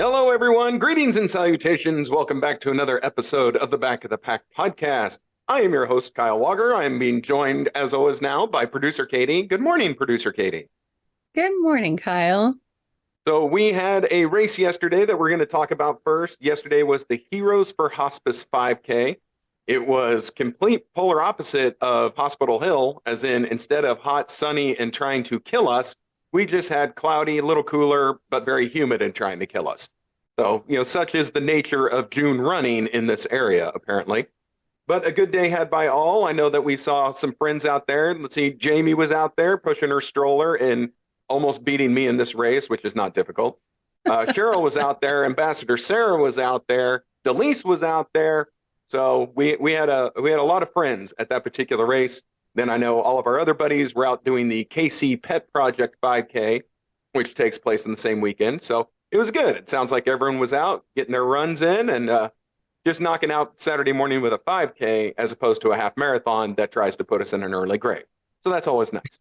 Hello, everyone. Greetings and salutations. Welcome back to another episode of the Back of the Pack podcast. I am your host, Kyle Walker. I am being joined, as always, now by producer Katie. Good morning, producer Katie. Good morning, Kyle. So we had a race yesterday that we're going to talk about first. Yesterday was the Heroes for Hospice 5K. It was complete polar opposite of Hospital Hill, as in instead of hot, sunny, and trying to kill us, we just had cloudy, a little cooler, but very humid and trying to kill us. So, such is the nature of June running in this area, apparently. But a good day had by all. I know that we saw some friends out there. Let's see, Jamie was out there pushing her stroller and almost beating me in this race, which is not difficult. Cheryl was out there. Ambassador Sarah was out there. Delise was out there. So we had a lot of friends at that particular race. Then I know all of our other buddies were out doing the KC Pet Project 5K, which takes place in the same weekend. So it was good. It sounds like everyone was out getting their runs in and just knocking out Saturday morning with a 5K as opposed to a half marathon that tries to put us in an early grave. So that's always nice.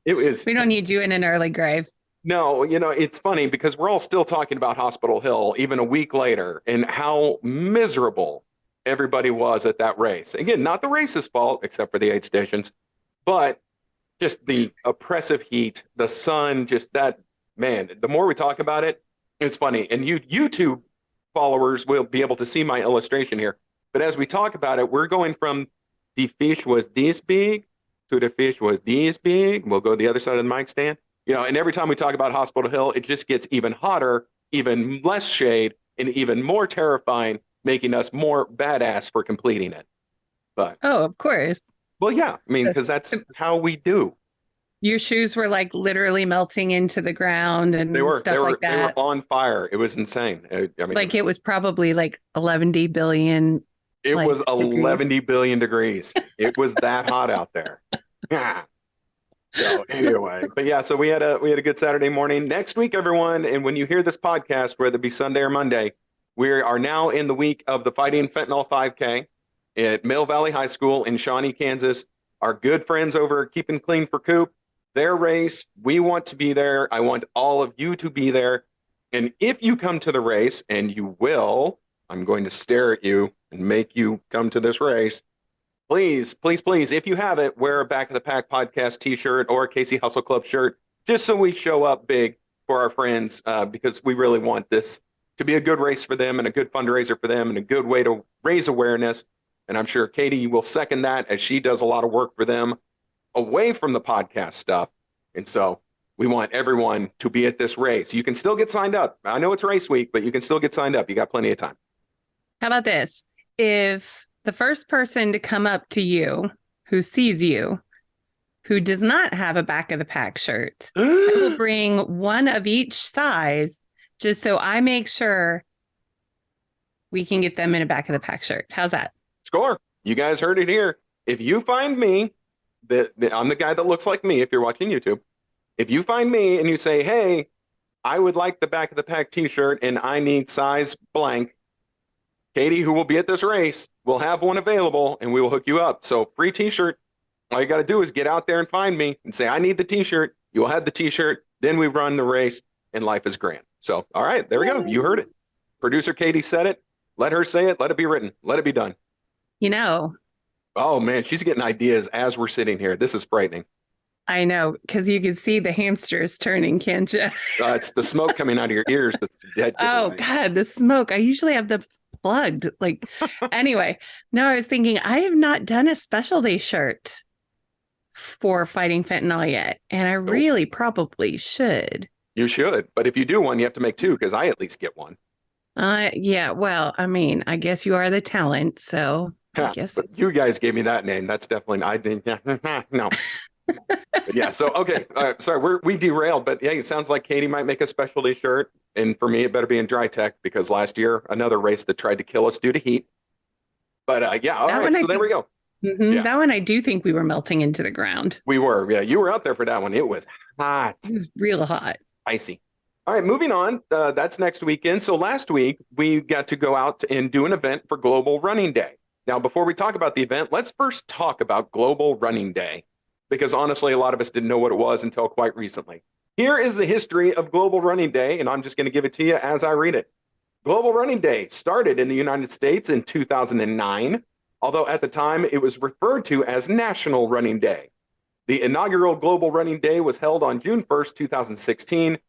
We don't need you in an early grave. No, it's funny because we're all still talking about Hospital Hill even a week later and how miserable everybody was at that race. Again, not the race's fault, except for the aid stations, but just the oppressive heat, the sun, just that, man, the more we talk about it, it's funny. And YouTube followers will be able to see my illustration here. But as we talk about it, we're going from the fish was this big to the fish was this big. We'll go the other side of the mic stand. And every time we talk about Hospital Hill, it just gets even hotter, even less shade, and even more terrifying, making us more badass for completing it. But of course. Well, yeah, I mean, because that's how we do. Your shoes were like literally melting into the ground and stuff like that. They were on fire. It was insane. It was probably like 11 billion. It was 11 billion degrees. It was that hot out there. Yeah. So anyway, but yeah, so we had a good Saturday morning. Next week, everyone, and when you hear this podcast, whether it be Sunday or Monday, we are now in the week of the Fighting Fentanyl 5K at Mill Valley High School in Shawnee, Kansas. Our good friends over at Keeping Clean for Coop, their race. We want to be there. I want all of you to be there. And if you come to the race, and you will, I'm going to stare at you and make you come to this race. Please, please, please, if you have it, wear a Back of the Pack podcast t-shirt or a Casey Hustle Club shirt, just so we show up big for our friends, because we really want this to be a good race for them and a good fundraiser for them and a good way to raise awareness. And I'm sure Katie will second that, as she does a lot of work for them away from the podcast stuff. And so we want everyone to be at this race. You can still get signed up. I know it's race week, but you can still get signed up. You got plenty of time. How about this? If the first person to come up to you who sees you, who does not have a Back of the Pack shirt, I will bring one of each size just so I make sure we can get them in a Back of the Pack shirt. How's that? Score. You guys heard it here. If you find me, I'm the guy that looks like me if you're watching YouTube. If you find me and you say, hey, I would like the Back of the Pack t-shirt and I need size blank, Katie, who will be at this race, will have one available and we will hook you up. So free t-shirt. All you got to do is get out there and find me and say, I need the t-shirt. You will have the t-shirt. Then we run the race and life is grand. So, all right, there we go. You heard it. Producer Katie said it. Let her say it. Let it be written. Let it be done. Oh, man, she's getting ideas as we're sitting here. This is frightening. I know, because you can see the hamsters turning, can't you? It's the smoke coming out of your ears. That's dead. Oh, God, the smoke. I usually have them plugged. Anyway, no, I was thinking I have not done a special day shirt for Fighting Fentanyl yet, and I really probably should. You should, but if you do one, you have to make two, because I at least get one. Yeah, well, I mean, I guess you are the talent, so I guess. But you guys gave me that name. That's definitely, I didn't, no. Yeah, so, okay, sorry, we derailed, but yeah, it sounds like Katie might make a specialty shirt, and for me, it better be in Dry Tech, because last year, another race that tried to kill us due to heat. But yeah, all right, so there we go. Mm-hmm. Yeah. That one, I do think we were melting into the ground. We were, yeah, you were out there for that one. It was hot. It was real hot. Icy. All right, moving on. That's next weekend. So last week, we got to go out and do an event for Global Running Day. Now, before we talk about the event, let's first talk about Global Running Day, because honestly, a lot of us didn't know what it was until quite recently. Here is the history of Global Running Day, and I'm just going to give it to you as I read it. Global Running Day started in the United States in 2009, although at the time it was referred to as National Running Day. The inaugural Global Running Day was held on June 1st, 2016.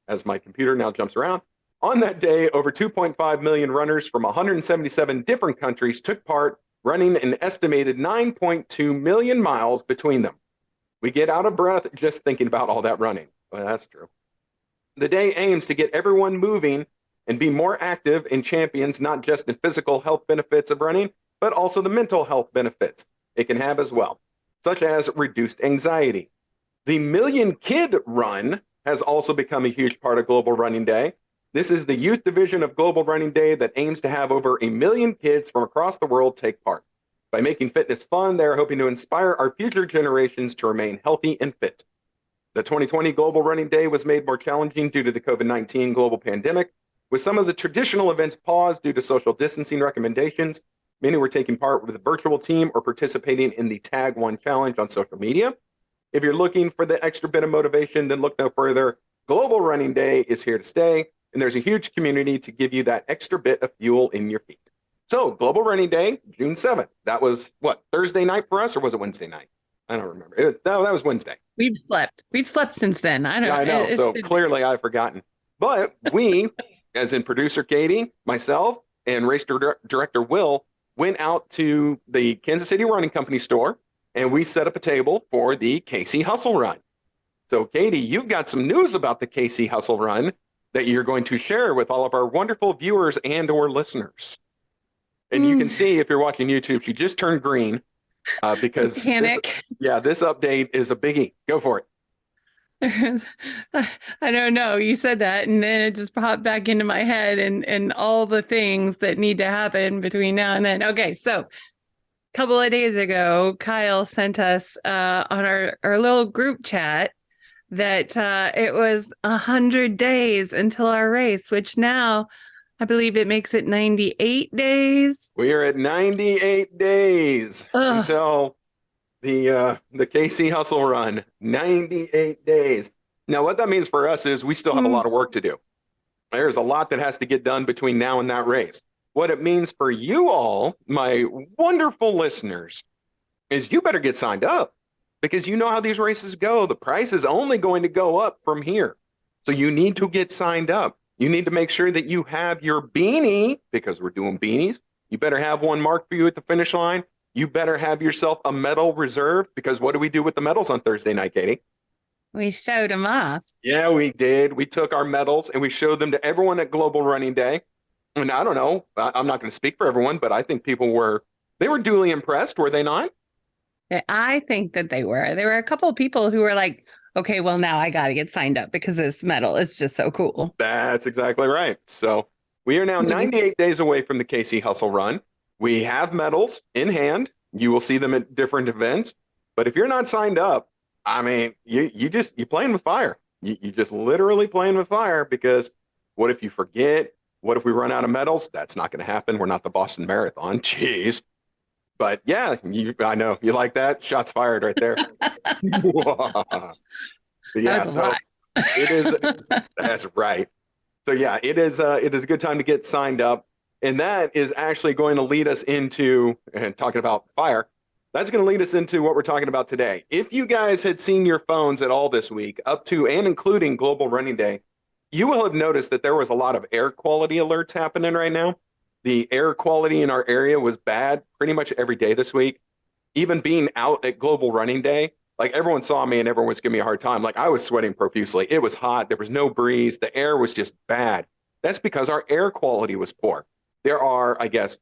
As my computer now jumps around, on that day, over 2.5 million runners from 177 different countries took part, running an estimated 9.2 million miles between them. We get out of breath just thinking about all that running. Well, that's true. The day aims to get everyone moving and be more active and champions not just in physical health benefits of running, but also the mental health benefits it can have as well, such as reduced anxiety. The Million Kid Run has also become a huge part of Global Running Day. This is the youth division of Global Running Day that aims to have over 1 million kids from across the world take part. By making fitness fun, they're hoping to inspire our future generations to remain healthy and fit. The 2020 Global Running Day was made more challenging due to the COVID-19 global pandemic, with some of the traditional events paused due to social distancing recommendations. Many were taking part with a virtual team or participating in the Tag One Challenge on social media. If you're looking for the extra bit of motivation, then look no further. Global Running Day is here to stay, and there's a huge community to give you that extra bit of fuel in your feet. So, Global Running Day, June 7th. That was, what, Thursday night for us, or was it Wednesday night? I don't remember. No, that was Wednesday. We've slept. We've slept since then. I don't know. I know, so clearly I've forgotten. But we, as in producer Katie, myself, and race director Will, went out to the Kansas City Running Company store, and we set up a table for the KC Hustle Run. So, Katie, you've got some news about the KC Hustle Run that you're going to share with all of our wonderful viewers and or listeners. And you can see, if you're watching YouTube, she just turned green because panic. This update is a biggie. Go for it. I don't know. You said that, and then it just popped back into my head and all the things that need to happen between now and then. Okay, so a couple of days ago, Kyle sent us on our little group chat that it was 100 days until our race, which now I believe it makes it 98 days. We are at 98 days until the KC Hustle Run. 98 days. Now, what that means for us is we still have a lot of work to do. There's a lot that has to get done between now and that race. What it means for you all, my wonderful listeners, is you better get signed up, because you know how these races go. The price is only going to go up from here. So you need to get signed up. You need to make sure that you have your beanie, because we're doing beanies. You better have one marked for you at the finish line. You better have yourself a medal reserved, because what do we do with the medals on Thursday night, Katie? We showed them off. Yeah, we did. We took our medals and we showed them to everyone at Global Running Day. And I don't know, I'm not going to speak for everyone, but I think people were duly impressed, were they not? I think that they were. There were a couple of people who were like, okay, well, now I got to get signed up because this medal is just so cool. That's exactly right. So we are now 98 days away from the KC Hustle Run. We have medals in hand. You will see them at different events. But if you're not signed up, I mean, you're playing with fire. You just literally playing with fire, because what if you forget? What if we run out of medals? That's not going to happen. We're not the Boston Marathon. Jeez. But yeah, I know you like that. Shots fired right there. Yeah, so it is. That's right. So yeah, it is a good time to get signed up, and that is actually going to lead us into, and talking about fire, that's going to lead us into what we're talking about today. If you guys had seen your phones at all this week, up to and including Global Running Day, you will have noticed that there was a lot of air quality alerts happening right now. The air quality in our area was bad pretty much every day this week. Even being out at Global Running Day, like, everyone saw me and everyone was giving me a hard time. Like, I was sweating profusely. It was hot. There was no breeze. The air was just bad. That's because our air quality was poor. There are, I guess,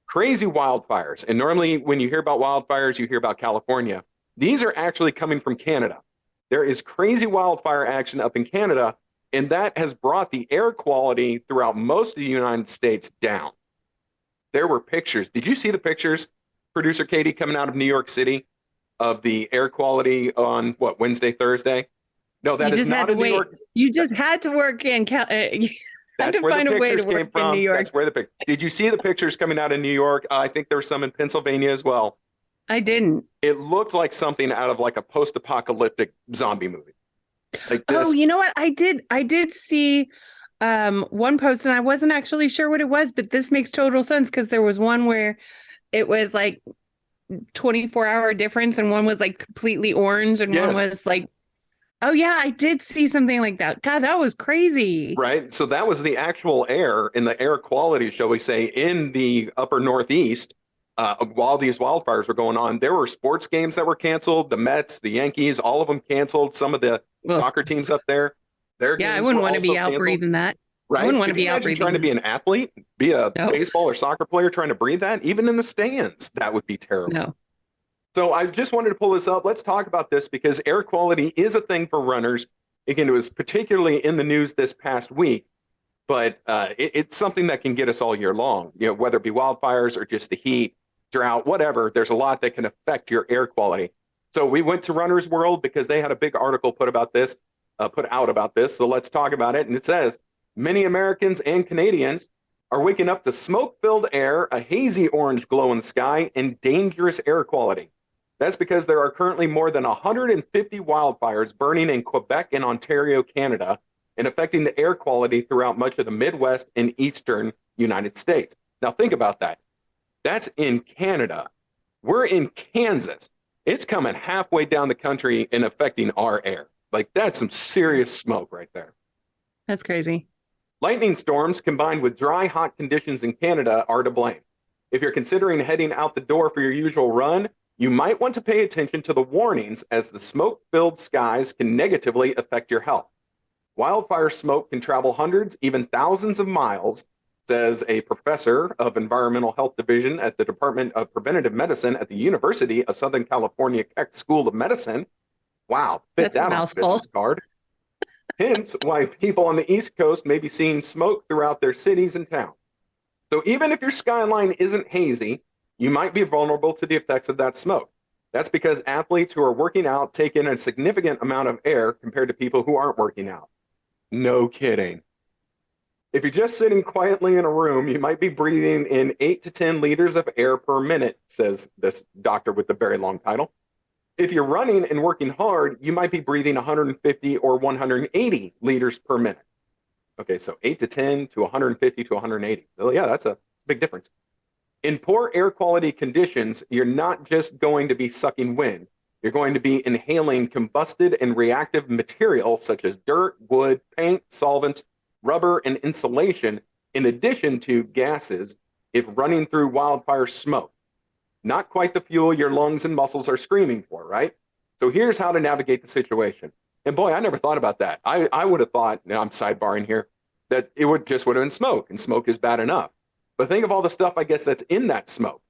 crazy wildfires. And normally when you hear about wildfires, you hear about California. These are actually coming from Canada. There is crazy wildfire action up in Canada, and that has brought the air quality throughout most of the United States down. There were pictures. Did you see the pictures, producer Katie, coming out of New York City of the air quality on, what, Wednesday, Thursday? No, that is not in New York. You just had to work in That's where the pictures came from. That's where the pictures. Did you see the pictures coming out of New York? I think there were some in Pennsylvania as well. I didn't. It looked like something out of like a post-apocalyptic zombie movie. Like Oh, this. you know what? I did see one post and I wasn't actually sure what it was, but this makes total sense because there was one where it was like 24-hour difference and one was like completely orange and one Yes. was like, oh yeah, I did see something like that. God, that was crazy. Right. So that was the actual air in the air quality, shall we say, in the upper Northeast. While these wildfires were going on, there were sports games that were canceled. The Mets, the Yankees, all of them canceled. Some of the Ugh. soccer teams up there, their Yeah, I games wouldn't were want to also be out canceled. breathing that. I wouldn't Right? want to Could you be out imagine breathing trying to be that. an athlete, be a No, baseball or soccer player trying to breathe that, even in the stands? That would be terrible. no. So I just wanted to pull this up. Let's talk about this because air quality is a thing for runners. Again, it was particularly in the news this past week, but it's something that can get us all year long. You know, whether it be wildfires or just the heat, drought, whatever. There's a lot that can affect your air quality. So we went to Runner's World because they had a big article put out about this. So let's talk about it. And it says many Americans and Canadians are waking up to smoke-filled air, a hazy orange glow in the sky, and dangerous air quality. That's because there are currently more than 150 wildfires burning in Quebec and Ontario, Canada, and affecting the air quality throughout much of the Midwest and Eastern United States. Now, think about that. That's in Canada. We're in Kansas. It's coming halfway down the country and affecting our air. Like, that's some serious smoke right there. That's crazy. Lightning storms combined with dry, hot conditions in Canada are to blame. If you're considering heading out the door for your usual run, you might want to pay attention to the warnings as the smoke-filled skies can negatively affect your health. Wildfire smoke can travel hundreds, even thousands of miles, says a professor of environmental health division at the Department of Preventive Medicine at the University of Southern California Keck School of Medicine. Wow, fit That's a that on a mouthful. business card. Hence why people on the East Coast may be seeing smoke throughout their cities and towns. So even if your skyline isn't hazy, you might be vulnerable to the effects of that smoke. That's because athletes who are working out take in a significant amount of air compared to people who aren't working out. No kidding. If you're just sitting quietly in a room, you might be breathing in 8 to 10 liters of air per minute, says this doctor with the very long title. If you're running and working hard, you might be breathing 150 or 180 liters per minute. Okay, so 8 to 10 to 150 to 180. Well, yeah, that's a big difference. In poor air quality conditions, you're not just going to be sucking wind. You're going to be inhaling combusted and reactive material such as dirt, wood, paint, solvents, rubber, and insulation, in addition to gases if running through wildfire smoke. Not quite the fuel your lungs and muscles are screaming for, right? So here's how to navigate the situation. And boy, I never thought about that. I would have thought, now I'm sidebarring here, that it would have been smoke, and smoke is bad enough. But think of all the stuff, I guess, that's in that smoke.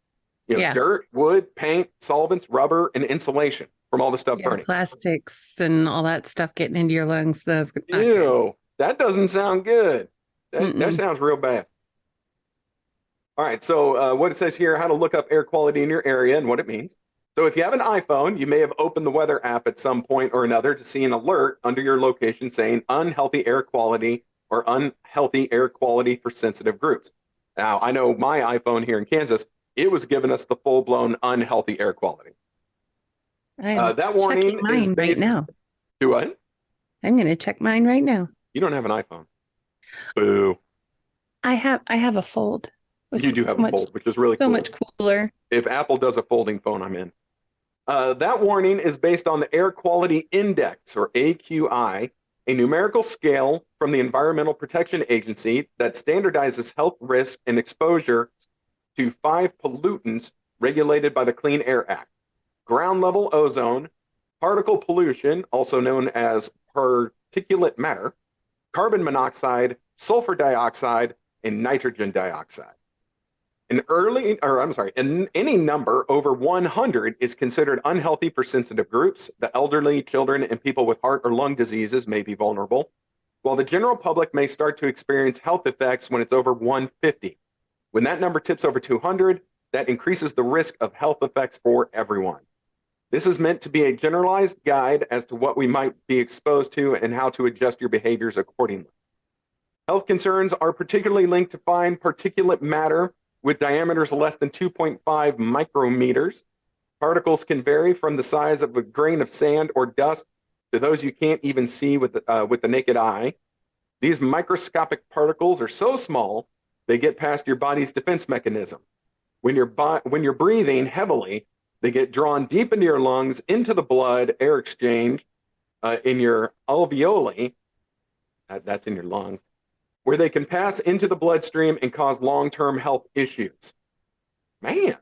You know, Yeah. dirt, wood, paint, solvents, rubber, and insulation from all the stuff Yeah. burning. Plastics and all that stuff getting into your lungs. That's not good. Ew, that doesn't sound good. That Mm-mm. sounds real bad. All right, so what it says here, how to look up air quality in your area and what it means. So if you have an iPhone, you may have opened the weather app at some point or another to see an alert under your location saying unhealthy air quality or unhealthy air quality for sensitive groups. Now, I know my iPhone here in Kansas, it was giving us the full-blown unhealthy air quality. I'm That checking warning is mine right based. now. Do what? I'm going to check mine right now. You don't have an iPhone. Boo. I have a fold, which You is do have a fold, which is really so cool. much cooler. If Apple does a folding phone, I'm in. That warning is based on the Air Quality Index, or AQI, a numerical scale from the Environmental Protection Agency that standardizes health risk and exposure to 5 pollutants regulated by the Clean Air Act: ground level ozone, particle pollution, also known as particulate matter, carbon monoxide, sulfur dioxide, and nitrogen dioxide. Any number over 100 is considered unhealthy for sensitive groups. The elderly, children, and people with heart or lung diseases may be vulnerable, while the general public may start to experience health effects when it's over 150. When that number tips over 200, that increases the risk of health effects for everyone. This is meant to be a generalized guide as to what we might be exposed to and how to adjust your behaviors accordingly. Health concerns are particularly linked to fine particulate matter with diameters less than 2.5 micrometers. Particles can vary from the size of a grain of sand or dust to those you can't even see with the naked eye. These microscopic particles are so small, they get past your body's defense mechanism. When you're breathing heavily, they get drawn deep into your lungs, into the blood, air exchange in your alveoli, that's in your lung, where they can pass into the bloodstream and cause long-term health issues. Man,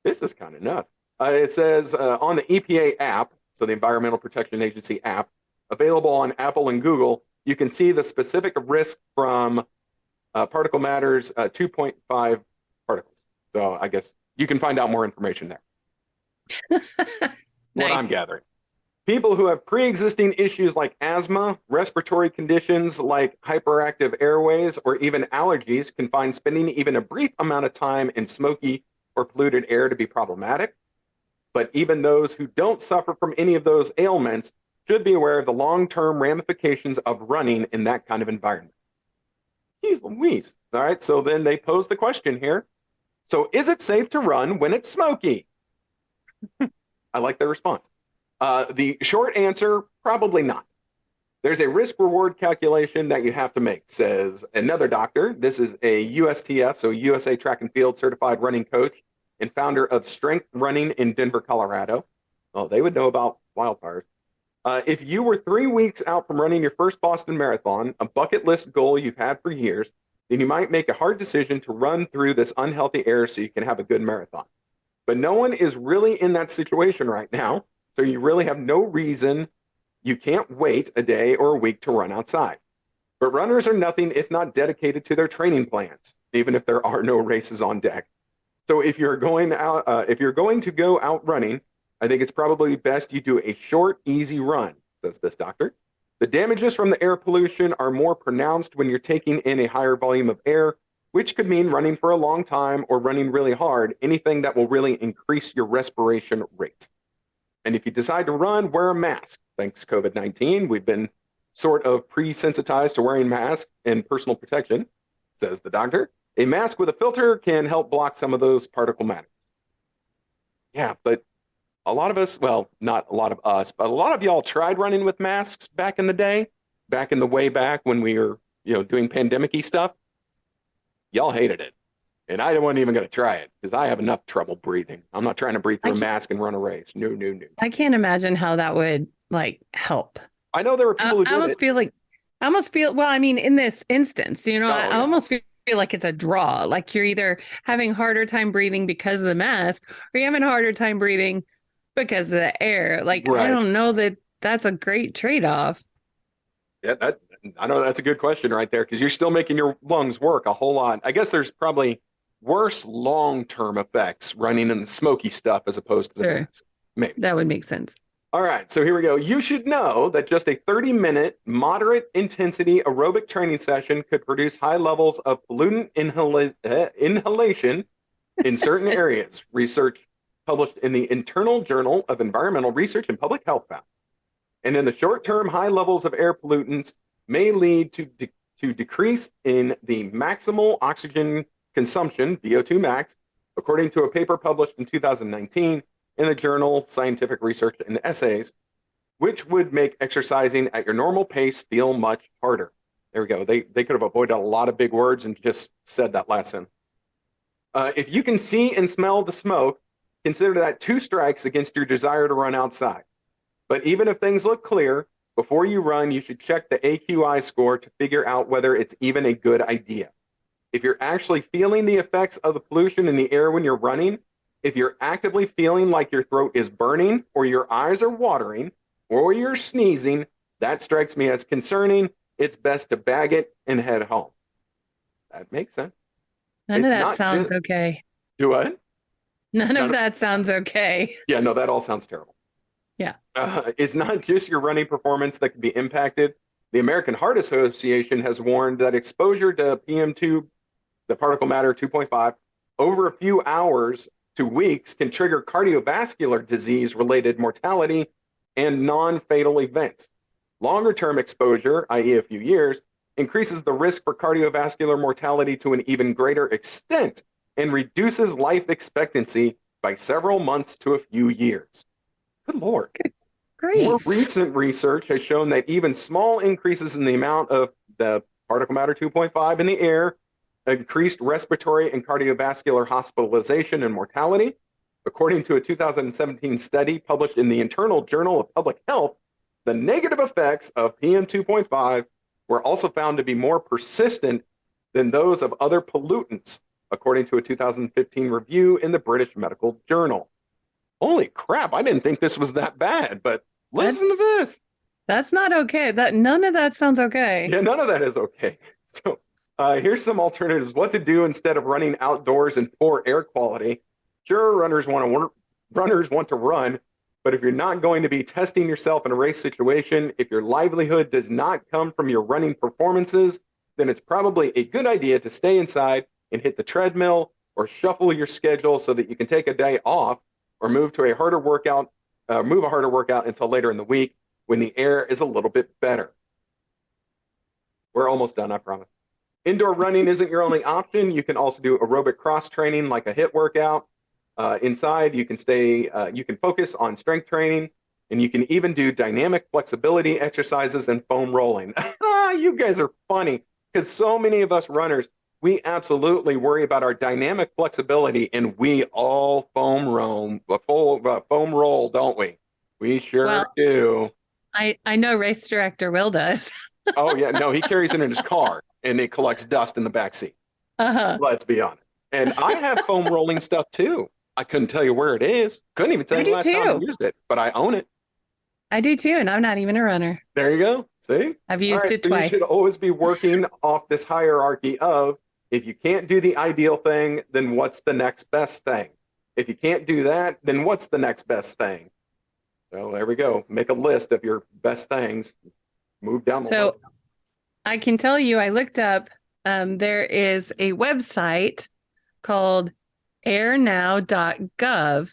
this is kind of nuts. It says on the EPA app, so the Environmental Protection Agency app, available on Apple and Google, you can see the specific risk from particle matters 2.5 particles. So I guess you can find out more information there. Nice. What I'm gathering. People who have pre-existing issues like asthma, respiratory conditions like hyperactive airways, or even allergies can find spending even a brief amount of time in smoky or polluted air to be problematic. But even those who don't suffer from any of those ailments should be aware of the long-term ramifications of running in that kind of environment. Jeez Louise. All right, so then they pose the question here. So is it safe to run when it's smoky? I like their response. The short answer, probably not. There's a risk-reward calculation that you have to make, says another doctor. This is a USTF, so USA Track and Field certified running coach and founder of Strength Running in Denver, Colorado. Oh, they would know about wildfires. If you were 3 weeks out from running your first Boston Marathon, a bucket list goal you've had for years, then you might make a hard decision to run through this unhealthy air so you can have a good marathon. But no one is really in that situation right now, so you really have no reason. You can't wait a day or a week to run outside. But runners are nothing if not dedicated to their training plans, even if there are no races on deck. So if you're going to go out running, I think it's probably best you do a short, easy run, says this doctor. The damages from the air pollution are more pronounced when you're taking in a higher volume of air, which could mean running for a long time or running really hard, anything that will really increase your respiration rate. And if you decide to run, wear a mask. Thanks COVID-19, we've been sort of pre-sensitized to wearing masks and personal protection, says the doctor. A mask with a filter can help block some of those particle matter. Yeah, but a lot of us, well, not a lot of us, but a lot of y'all tried running with masks back in the day, back in the way back when we were, doing pandemic-y stuff. Y'all hated it. And I wasn't even going to try it because I have enough trouble breathing. I'm not trying to breathe through a mask and run a race. No. I can't imagine how that would help. I know there were people who did I almost feel, well, I mean, in this instance, I almost feel like it's a draw. Like you're either having harder time breathing because of the mask or you're having a harder time breathing because of the air. Like, right. I don't know that that's a great trade-off. Yeah, I know that's a good question right there because you're still making your lungs work a whole lot. I guess there's probably worse long-term effects running in the smoky stuff as opposed to the mask. Maybe. That would make sense. All right, so here we go. You should know that just a 30-minute moderate intensity aerobic training session could produce high levels of pollutant inhalation in certain areas. Research published in the Internal Journal of Environmental Research and Public Health found. And in the short term, high levels of air pollutants may lead to decrease in the maximal oxygen consumption, VO2 max, according to a paper published in 2019 in the journal Scientific Research and Essays, which would make exercising at your normal pace feel much harder. There we go. They could have avoided a lot of big words and just said that last sentence. If you can see and smell the smoke, consider that 2 strikes against your desire to run outside. But even if things look clear, before you run, you should check the AQI score to figure out whether it's even a good idea. If you're actually feeling the effects of the pollution in the air when you're running, if you're actively feeling like your throat is burning or your eyes are watering or you're sneezing, that strikes me as concerning. It's best to bag it and head home. That makes sense. None of that sounds okay. Do what? None of that sounds okay. Yeah, no, that all sounds terrible. Yeah. It's not just your running performance that can be impacted. The American Heart Association has warned that exposure to PM2, the particle matter 2.5, over a few hours to weeks can trigger cardiovascular disease-related mortality and non-fatal events. Longer-term exposure, i.e. a few years, increases the risk for cardiovascular mortality to an even greater extent and reduces life expectancy by several months to a few years. Good Lord. More grief. recent research has shown that even small increases in the amount of the particle matter 2.5 in the air increased respiratory and cardiovascular hospitalization and mortality. According to a 2017 study published in the Internal Journal of Public Health, the negative effects of PM 2.5 were also found to be more persistent than those of other pollutants, according to a 2015 review in the British Medical Journal. Holy crap, I didn't think this was that bad, but listen to this. That's not okay. None of that sounds okay. Yeah, none of that is okay. So here's some alternatives. What to do instead of running outdoors in poor air quality. Sure, runners want to run, but if you're not going to be testing yourself in a race situation, if your livelihood does not come from your running performances, then it's probably a good idea to stay inside and hit the treadmill or shuffle your schedule so that you can take a day off or move a harder workout until later in the week when the air is a little bit better. We're almost done, I promise. Indoor running isn't your only option. You can also do aerobic cross training like a HIIT workout. Inside, you can focus on strength training, and you can even do dynamic flexibility exercises and foam rolling. You guys are funny because so many of us runners, we absolutely worry about our dynamic flexibility, and we all foam roll, don't we? We sure do. I know race director Will does. Oh yeah, no, he carries it in his car, and it collects dust in the backseat. Let's be honest. And I have foam rolling stuff too. I couldn't tell you where it is. Couldn't even tell you last time I used it, but I own it. I do too, and I'm not even a runner. There you go. See? I've used it twice. You should always be working off this hierarchy of, if you can't do the ideal thing, then what's the next best thing? If you can't do that, then what's the next best thing? So there we go. Make a list of your best things. Move down the list. So I can tell you, I looked up, there is a website called airnow.gov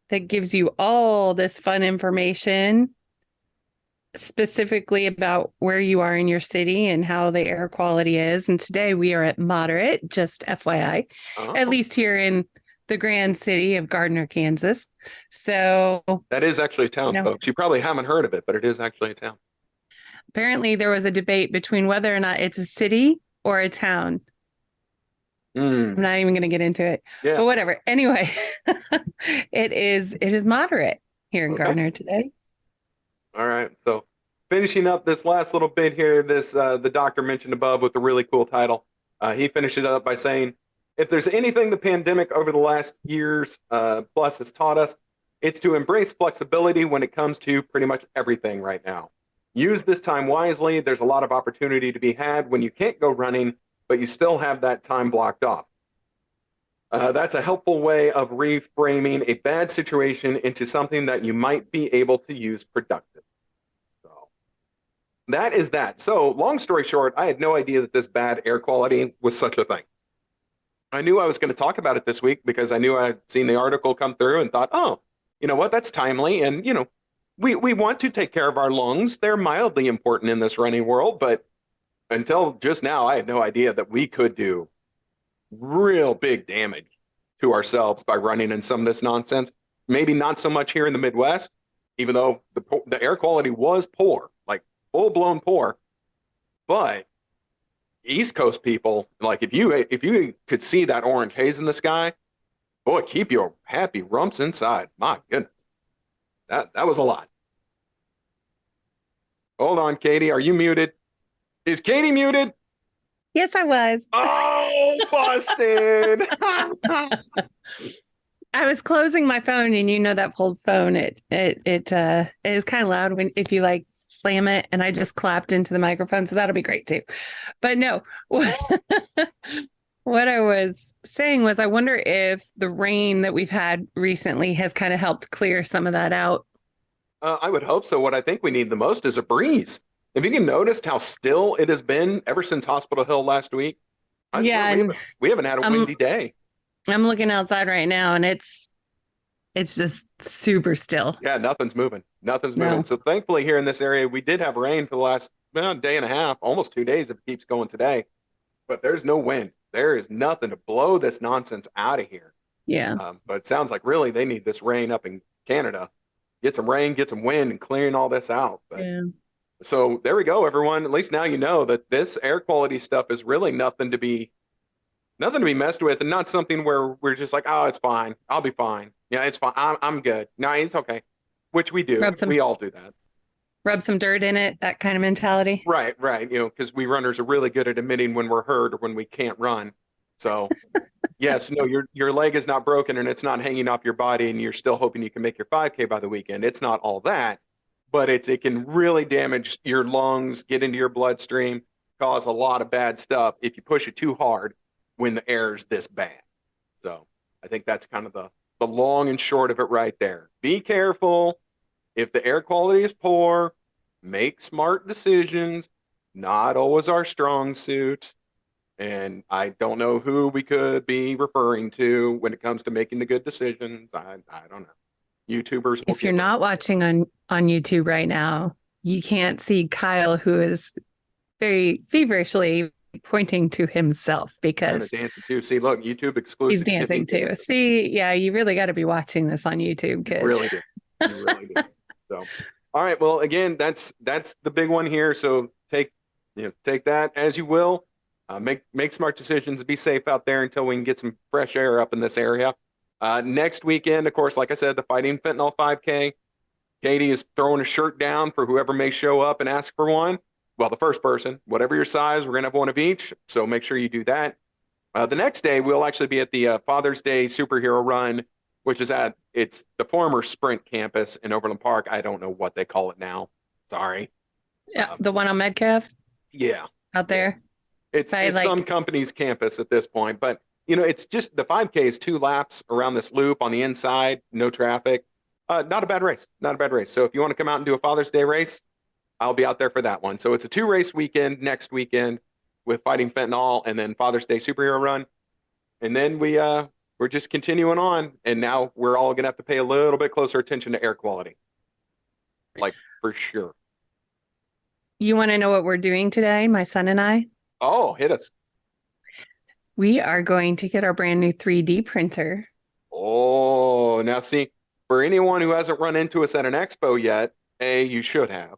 that gives you all this fun information specifically about where you are in your city and how the air quality is. And today we are at moderate, just FYI, at least here in the grand city of Gardner, Kansas. So that is actually a town, folks. You probably haven't heard of it, but it is actually a town. Apparently there was a debate between whether or not it's a city or a town. I'm not even going to get into it, but whatever. Anyway, it is moderate here in Gardner today. All right. So finishing up this last little bit here, the doctor mentioned above with the really cool title. He finished it up by saying, if there's anything the pandemic over the last years plus has taught us, it's to embrace flexibility when it comes to pretty much everything right now. Use this time wisely. There's a lot of opportunity to be had when you can't go running, but you still have that time blocked off. That's a helpful way of reframing a bad situation into something that you might be able to use productive. So that is that. So long story short, I had no idea that this bad air quality was such a thing. I knew I was going to talk about it this week because I knew I'd seen the article come through and thought, oh, you know what, that's timely. And, you know, we want to take care of our lungs. They're mildly important in this running world, but until just now, I had no idea that we could do real big damage to ourselves by running in some of this nonsense. Maybe not so much here in the Midwest, even though the air quality was poor, like full-blown poor. But East Coast people, like if you could see that orange haze in the sky, boy, keep your happy rumps inside. My goodness, that was a lot. Hold on, Katie, are you muted? Is Katie muted? Yes, I was. Oh, busted. I was closing my phone, and you know that fold phone, it is kind of loud if you like slam it, and I just clapped into the microphone, so that'll be great too. But no, what I was saying was I wonder if the rain that we've had recently has kind of helped clear some of that out. I would hope so. What I think we need the most is a breeze. If you can notice how still it has been ever since Hospital Hill last week. We haven't had a windy day. I'm looking outside right now, and it's just super still. Yeah, nothing's moving. Nothing's moving. So thankfully here in this area, we did have rain for the last day and a half, almost 2 days if it keeps going today. But there's no wind. There is nothing to blow this nonsense out of here. Yeah. But it sounds like really they need this rain up in Canada. get some rain, get some wind, and clearing all this out. But Yeah. so there we go, everyone. At least now you know that this air quality stuff is really nothing to be messed with, and not something where we're just like, oh, it's fine, I'll be fine. Yeah, it's fine. I'm good. No, it's okay. Which we do. We all do that. Rub some dirt in it, that kind of mentality. Right. You know, because we runners are really good at admitting when we're hurt or when we can't run. So yes, no, your leg is not broken and it's not hanging off your body, and you're still hoping you can make your 5K by the weekend. It's not all that, but it can really damage your lungs, get into your bloodstream, cause a lot of bad stuff if you push it too hard when the air is this bad. So I think that's kind of the long and short of it right there. Be careful. If the air quality is poor, make smart decisions. Not always our strong suit. And I don't know who we could be referring to when it comes to making the good decisions. I don't know. YouTubers. If you're not watching on YouTube right now, you can't see Kyle, who is very feverishly pointing to himself because dancing too. See, look, YouTube exclusive. He's dancing too. See, yeah, you really got to be watching this on YouTube, kids. You really do. You really do. So, all right. Well, again, that's the big one here. So take that as you will. Make smart decisions. Be safe out there until we can get some fresh air up in this area. Next weekend, of course, like I said, the Fighting Fentanyl 5K. Katie is throwing a shirt down for whoever may show up and ask for one. Well, the first person, whatever your size, we're going to have one of each. So make sure you do that. The next day, we'll actually be at the Father's Day Superhero Run, which is it's the former Sprint campus in Overland Park. I don't know what they call it now. Sorry. Yeah, the one on Metcalf? Yeah. Out there? It's some company's campus at this point. But, it's just the 5K is 2 laps around this loop on the inside, no traffic. Not a bad race. Not a bad race. So if you want to come out and do a Father's Day race, I'll be out there for that one. So it's a 2-race weekend next weekend with Fighting Fentanyl and then Father's Day Superhero Run. And then we're just continuing on. And now we're all going to have to pay a little bit closer attention to air quality. Like, for sure. You want to know what we're doing today, my son and I? Oh, hit us. We are going to get our brand new 3D printer. Oh, now see, for anyone who hasn't run into us at an expo yet, A, you should have.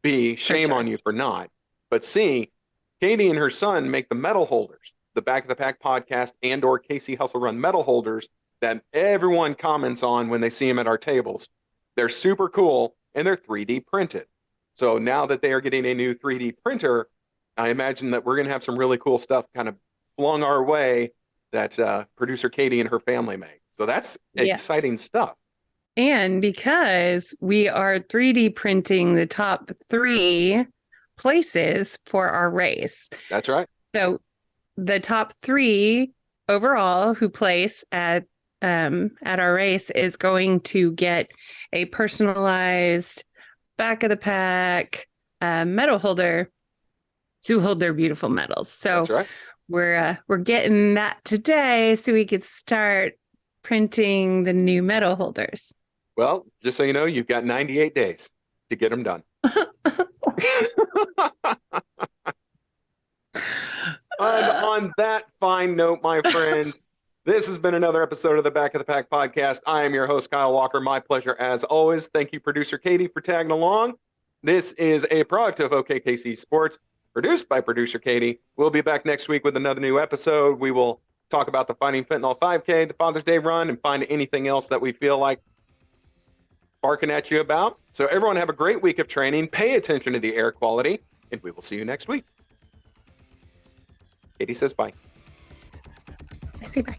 B, shame on you for not. But C, Katie and her son make the medal holders, the Back of the Pack podcast and or KC Hustle Run medal holders that everyone comments on when they see them at our tables. They're super cool and they're 3D printed. So now that they are getting a new 3D printer, I imagine that we're going to have some really cool stuff kind of flung our way that producer Katie and her family make. So that's exciting stuff. And because we are 3D printing the top 3 places for our race. That's right. So the top 3 overall who place at our race is going to get a personalized Back of the Pack medal holder to hold their beautiful medals. So that's right. We're getting that today so we could start printing the new medal holders. Well, just so you know, you've got 98 days to get them done. On that fine note, my friends, this has been another episode of the Back of the Pack podcast. I am your host, Kyle Walker. My pleasure as always. Thank you, producer Katie, for tagging along. This is a product of OKKC Sports, produced by producer Katie. We'll be back next week with another new episode. We will talk about the Fighting Fentanyl 5K, the Father's Day Run, and find anything else that we feel like barking at you about. So everyone have a great week of training. Pay attention to the air quality, and we will see you next week. Katie says bye. I say bye.